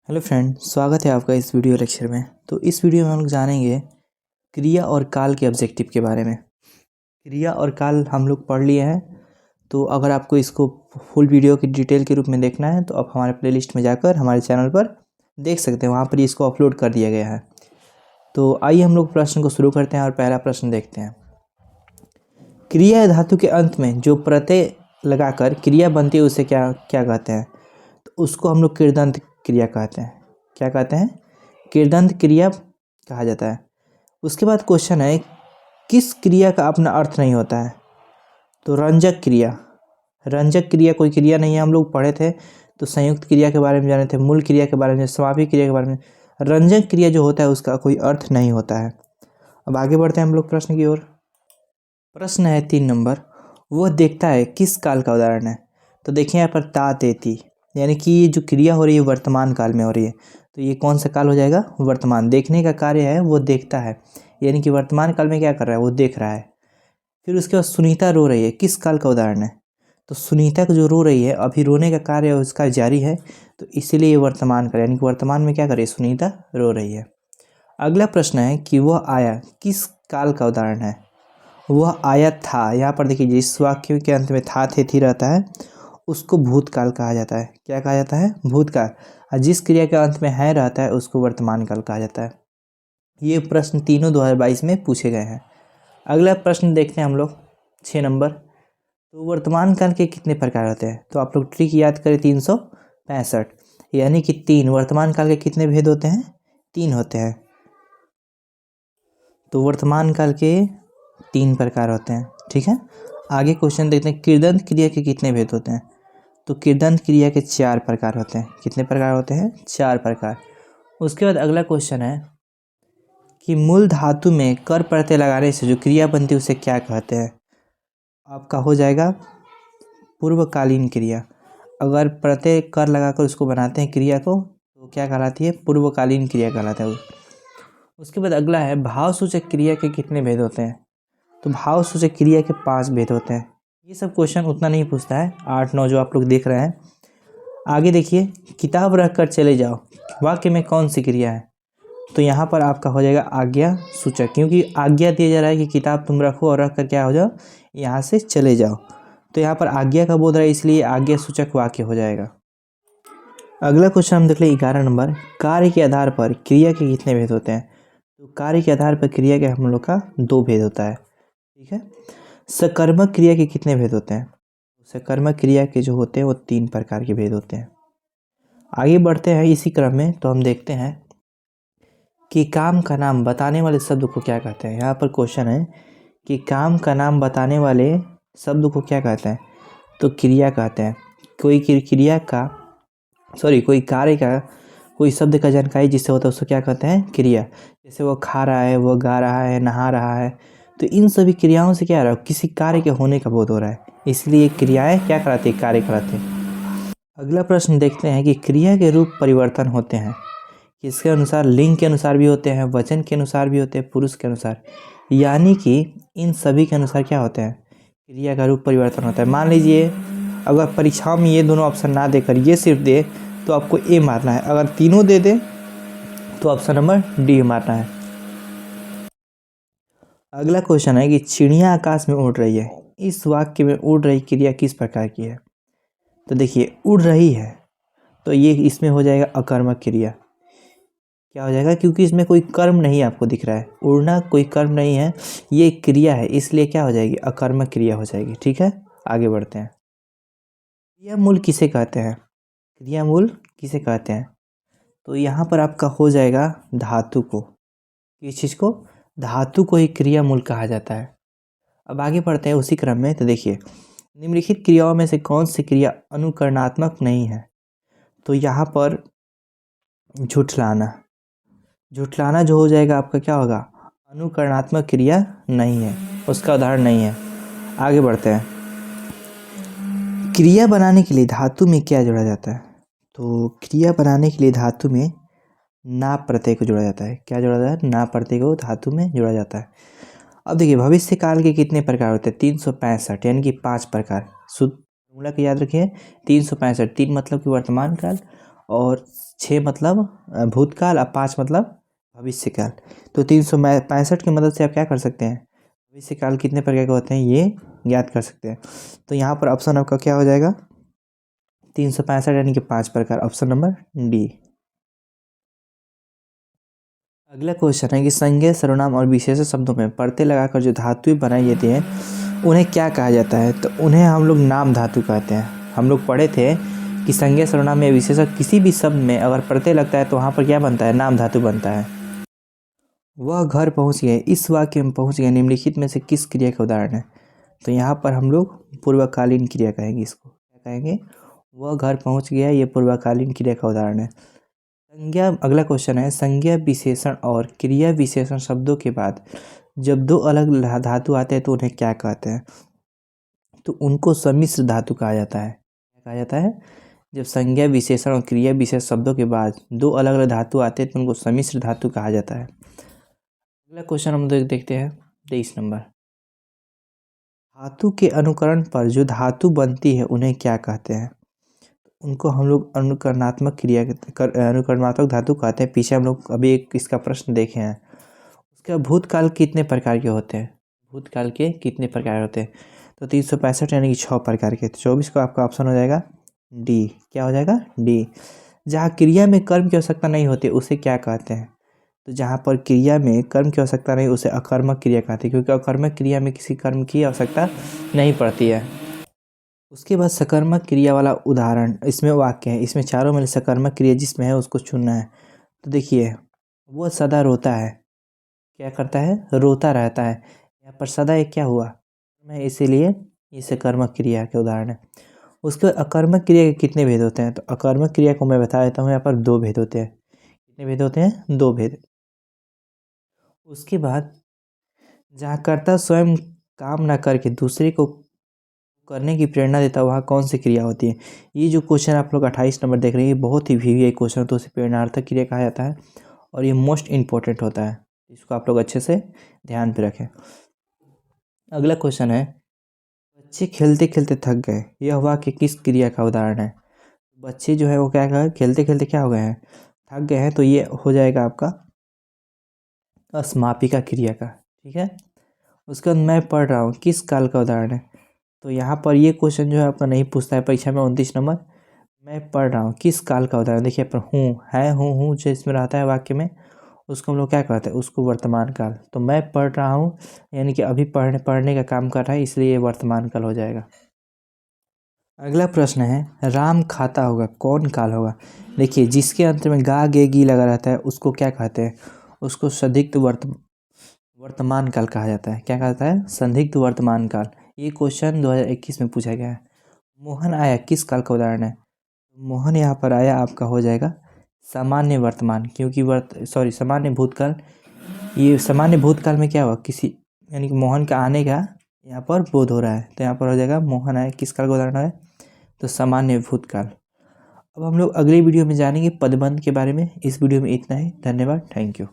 Hello friend, स्वागत है आपका इस वीडियो लेक्चर में। तो इस वीडियो में हम लोग जानेंगे क्रिया और काल के ऑब्जेक्टिव के बारे में। क्रिया और काल हम लोग पढ़ लिए हैं। तो अगर आपको इसको फुल वीडियो की डिटेल के रूप में देखना है तो आप हमारे प्लेलिस्ट में जाकर हमारे चैनल पर देख सकते हैं, वहाँ पर इसको अपलोड कर दिया गया है। तो आइए हम लोग प्रश्न को शुरू करते हैं और पहला प्रश्न देखते हैं। क्रिया धातु के अंत में जो प्रत्यय लगाकर क्रिया बनती है उसे क्या क्या कहते हैं? तो उसको हम लोग कृदंत क्रिया कहते हैं। क्या कहते हैं? कृदंत क्रिया कहा जाता है। उसके बाद क्वेश्चन है, किस क्रिया का अपना अर्थ नहीं होता है? तो रंजक क्रिया। रंजक क्रिया कोई क्रिया नहीं है, हम लोग पढ़े थे। तो संयुक्त क्रिया के बारे में जाने थे, मूल क्रिया के बारे में, समापी क्रिया के बारे में। रंजक क्रिया जो होता है उसका कोई अर्थ नहीं होता है। अब आगे बढ़ते हैं हम लोग प्रश्न की ओर। प्रश्न है 3 नंबर, वह देखता है किस काल का उदाहरण है? तो देखिए यहाँ पर ता तेती, यानी कि ये जो क्रिया हो रही है वर्तमान काल में हो रही है। तो ये कौन सा काल हो जाएगा? वर्तमान। देखने का कार्य है, वो देखता है, यानी कि वर्तमान काल में क्या कर रहा है? वो देख रहा है। फिर उसके बाद सुनीता रो रही है, किस काल का उदाहरण है? तो सुनीता को जो रो रही है, अभी रोने का कार्य उसका जारी है, तो इसीलिए ये वर्तमान काल, यानी कि वर्तमान में क्या कर रही है? सुनीता रो रही है। अगला प्रश्न है कि वह आया किस काल का उदाहरण है? वह आया था। यहाँ पर देखिए, जिस वाक्य के अंत में था थे थी रहता है उसको भूतकाल कहा जाता है। क्या कहा जाता है? भूतकाल। और जिस क्रिया के अंत में है रहता है उसको वर्तमान काल कहा जाता है। ये प्रश्न तीनों 2022 में पूछे गए हैं। अगला प्रश्न देखते हैं हम लोग 6 नंबर। तो वर्तमान काल के कितने प्रकार होते हैं? तो आप लोग ट्रिक याद करें, 365, यानी कि 3। वर्तमान काल के कितने भेद होते हैं? 3 होते हैं। तो वर्तमान काल के 3 प्रकार होते हैं। ठीक है, आगे क्वेश्चन देखते हैं, कृदंत क्रिया के कितने भेद होते हैं? तो कृदंत क्रिया के 4 प्रकार होते हैं। कितने प्रकार होते हैं? 4 प्रकार। उसके बाद अगला क्वेश्चन है कि मूल धातु में कर प्रत्यय लगाने से जो क्रिया बनती है उसे क्या कहते हैं? आपका हो जाएगा पूर्वकालीन क्रिया। अगर प्रत्यय कर लगाकर उसको बनाते हैं क्रिया को तो क्या कहलाती है? पूर्वकालीन क्रिया कहलाता है। उसके बाद अगला है, भाव सूचक क्रिया के कितने भेद होते हैं? तो भाव सूचक क्रिया के 5 भेद होते हैं। ये सब क्वेश्चन उतना नहीं पूछता है, 8-9 जो आप लोग देख रहे हैं। आगे देखिए, किताब रख कर चले जाओ वाक्य में कौन सी क्रिया है? तो यहाँ पर आपका हो जाएगा आज्ञा सूचक, क्योंकि आज्ञा दिया जा रहा है कि किताब तुम रखो और रख कर क्या हो जाओ? यहाँ से चले जाओ। तो यहाँ पर आज्ञा का बोध रहा है, इसलिए आज्ञा सूचक वाक्य हो जाएगा। अगला क्वेश्चन हम देख ले 11 नंबर, कार्य के आधार पर क्रिया के कितने भेद होते हैं? तो कार्य के आधार पर क्रिया के हम लोग का 2 भेद होता है। ठीक है। सकर्मक क्रिया के कितने भेद होते हैं? सकर्मक क्रिया के जो होते हैं वो 3 प्रकार के भेद होते हैं। आगे बढ़ते हैं इसी क्रम में, तो हम देखते हैं कि काम का नाम बताने वाले शब्द को क्या कहते हैं। यहाँ पर क्वेश्चन है कि काम का नाम बताने वाले शब्द को क्या कहते हैं? तो क्रिया कहते हैं। कोई क्रिया का कोई कार्य का, कोई शब्द का जानकारी जिससे होता है उसको क्या कहते हैं? क्रिया। जैसे वो खा रहा है, वो गा रहा है, नहा रहा है, तो इन सभी क्रियाओं से क्या हो रहा है? किसी कार्य के होने का बोध हो रहा है, इसलिए क्रियाएं क्या कराती है? कार्य कराती है। अगला प्रश्न देखते हैं कि क्रिया के रूप परिवर्तन होते हैं किसके अनुसार? लिंग के अनुसार भी होते हैं, वचन के अनुसार भी होते हैं, पुरुष के अनुसार, यानी कि इन सभी के अनुसार क्या होते हैं? क्रिया का रूप परिवर्तन होता है। मान लीजिए अगर परीक्षा में ये दोनों ऑप्शन ना देकर ये सिर्फ दे तो आपको ए मारना है, अगर तीनों दे दे तो ऑप्शन नंबर डी मारना है। अगला क्वेश्चन है कि चिड़िया आकाश में उड़ रही है, इस वाक्य में उड़ रही क्रिया किस प्रकार की है? तो देखिए, उड़ रही है तो ये इसमें हो जाएगा अकर्मक क्रिया। क्या हो जाएगा? क्योंकि इसमें कोई कर्म नहीं आपको दिख रहा है, उड़ना कोई कर्म नहीं है, ये क्रिया है, इसलिए क्या हो जाएगी? अकर्मक क्रिया हो जाएगी। ठीक है, आगे बढ़ते हैं। क्रियामूल किसे कहते हैं? क्रियामूल किसे कहते हैं? तो यहाँ पर आपका हो जाएगा धातु को। किस चीज़ को? धातु को ही क्रियामूल कहा जाता है। अब आगे बढ़ते हैं उसी क्रम में, तो देखिए, निम्नलिखित क्रियाओं में से कौन सी क्रिया अनुकरणात्मक नहीं है? तो यहाँ पर झुठलाना, झुठलाना जो हो जाएगा आपका क्या होगा? अनुकरणात्मक क्रिया नहीं है, उसका उदाहरण नहीं है। आगे बढ़ते हैं, क्रिया बनाने के लिए धातु में क्या जोड़ा जाता है? तो क्रिया बनाने के लिए धातु में ना प्रत्यय को जोड़ा जाता है। क्या जोड़ा जाता है? ना प्रत्यय को धातु में जोड़ा जाता है। अब देखिए, भविष्य काल के कितने प्रकार होते हैं? 365, यानी कि 5 प्रकार। शुद्ध फॉर्मूला को याद रखिए, 365। 3 मतलब कि वर्तमान काल और 6 मतलब भूतकाल और 5 मतलब भविष्यकाल। तो 365 की मदद से आप क्या कर सकते हैं, भविष्यकाल कितने प्रकार के होते हैं ये ज्ञात कर सकते हैं। तो यहाँ पर ऑप्शन आपका क्या हो जाएगा, 365 यानी कि 5 प्रकार, ऑप्शन नंबर डी। अगला क्वेश्चन है कि संज्ञा, सर्वनाम और विशेषण शब्दों में परतें लगाकर जो धातुएं बनाई जाती हैं उन्हें क्या कहा जाता है। तो उन्हें हम लोग नाम धातु कहते हैं। हम लोग पढ़े थे कि संज्ञा, सर्वनाम या विशेषण किसी भी शब्द में अगर प्रत्यय लगता है तो वहाँ पर क्या बनता है, नाम धातु बनता है। वह घर पहुँच गए, इस वाक्य में पहुँच गए निम्नलिखित में से किस क्रिया का उदाहरण है। तो यहाँ पर हम लोग पूर्वकालीन क्रिया कहेंगे, इसको क्या कहेंगे, वह घर पहुँच गया, ये पूर्वकालीन क्रिया का उदाहरण है। संज्ञा, अगला क्वेश्चन है, संज्ञा विशेषण और क्रिया विशेषण शब्दों के बाद जब दो अलग धातु आते हैं तो उन्हें क्या कहते हैं। तो उनको सम्मिश्र धातु कहा जाता है। क्या कहा जाता है, जब संज्ञा विशेषण और क्रिया विशेष शब्दों के बाद दो अलग अलग धातु आते हैं तो उनको सम्मिश्र धातु कहा जाता है। अगला क्वेश्चन हम देखते हैं 23 नंबर। धातु के अनुकरण पर जो धातु बनती है उन्हें क्या कहते हैं। उनको हम लोग अनुकरणात्मक क्रिया अनुकरणात्मक धातु कहते हैं। पीछे हम लोग अभी एक इसका प्रश्न देखे हैं। उसके बाद भूतकाल कितने प्रकार के होते हैं, भूतकाल के कितने प्रकार होते हैं। तो 365 यानी कि 6 प्रकार के। 24 का आपका ऑप्शन हो जाएगा डी। क्या हो जाएगा, डी। जहाँ क्रिया में कर्म की आवश्यकता नहीं होती उसे क्या कहते हैं। तो जहाँ पर क्रिया में कर्म की आवश्यकता नहीं उसे अकर्मक क्रिया कहते हैं, क्योंकि अकर्मक क्रिया में किसी कर्म की आवश्यकता नहीं पड़ती है। उसके बाद सकर्मक क्रिया वाला उदाहरण इसमें वाक्य है, इसमें चारों में सकर्मक क्रिया जिसमें है उसको चुनना है। तो देखिए, वो सदा रोता है, क्या करता है, रोता रहता है। यहाँ पर सदा एक क्या हुआ, मैं, इसीलिए ये सकर्मक क्रिया के उदाहरण है। उसके बाद अकर्मक क्रिया के कितने भेद होते हैं। तो अकर्मक क्रिया को मैं बता देता हूँ, यहाँ पर 2 भेद होते हैं। कितने भेद होते हैं, 2 भेद। उसके बाद जहाँ कर्ता स्वयं काम ना करके दूसरे को करने की प्रेरणा देता है वहाँ कौन सी क्रिया होती है। ये जो क्वेश्चन आप लोग 28 नंबर देख रहे हैं ये बहुत ही वीवीआई क्वेश्चन, तो उसे प्रेरणार्थक क्रिया कहा जाता है और ये मोस्ट इंपॉर्टेंट होता है। इसको आप लोग अच्छे से ध्यान पे रखें। अगला क्वेश्चन है, बच्चे खेलते खेलते थक गए, यह वाक्य किस क्रिया का उदाहरण है। बच्चे जो है वो क्या कहा, खेलते खेलते क्या हो गए हैं, थक गए हैं। तो ये हो जाएगा आपका अस्मापिका क्रिया का। ठीक है। उसके बाद मैं पढ़ रहा हूँ किस काल का उदाहरण है। तो यहाँ पर ये क्वेश्चन जो है आपका नहीं पूछता है परीक्षा में। 29 नंबर, मैं पढ़ रहा हूँ किस काल का उदाहरण। देखिए पर हूँ है, हूँ जो इसमें रहता है वाक्य में उसको हम लोग क्या कहते हैं, उसको वर्तमान काल। तो मैं पढ़ रहा हूँ यानी कि अभी पढ़ने का काम कर रहा है, इसलिए ये वर्तमान काल हो जाएगा। अगला प्रश्न है, राम खाता होगा कौन काल होगा। देखिए जिसके अंत में गा गे गी लगा रहता है उसको क्या कहते हैं, उसको संदिग्ध वर्तमान काल कहा जाता है। क्या कहता है, संदिग्ध वर्तमान काल। ये क्वेश्चन 2021 में पूछा गया है। मोहन आया किस काल का उदाहरण है। मोहन यहाँ पर आया आपका हो जाएगा सामान्य वर्तमान, क्योंकि सामान्य भूतकाल। ये सामान्य भूतकाल में क्या हुआ, किसी यानी कि मोहन का आने का यहाँ पर बोध हो रहा है, तो यहाँ पर हो जाएगा मोहन आया किस काल का उदाहरण है, तो सामान्य भूतकाल। अब हम लोग अगले वीडियो में जानेंगे पदबंध के बारे में। इस वीडियो में इतना ही, धन्यवाद, थैंक यू।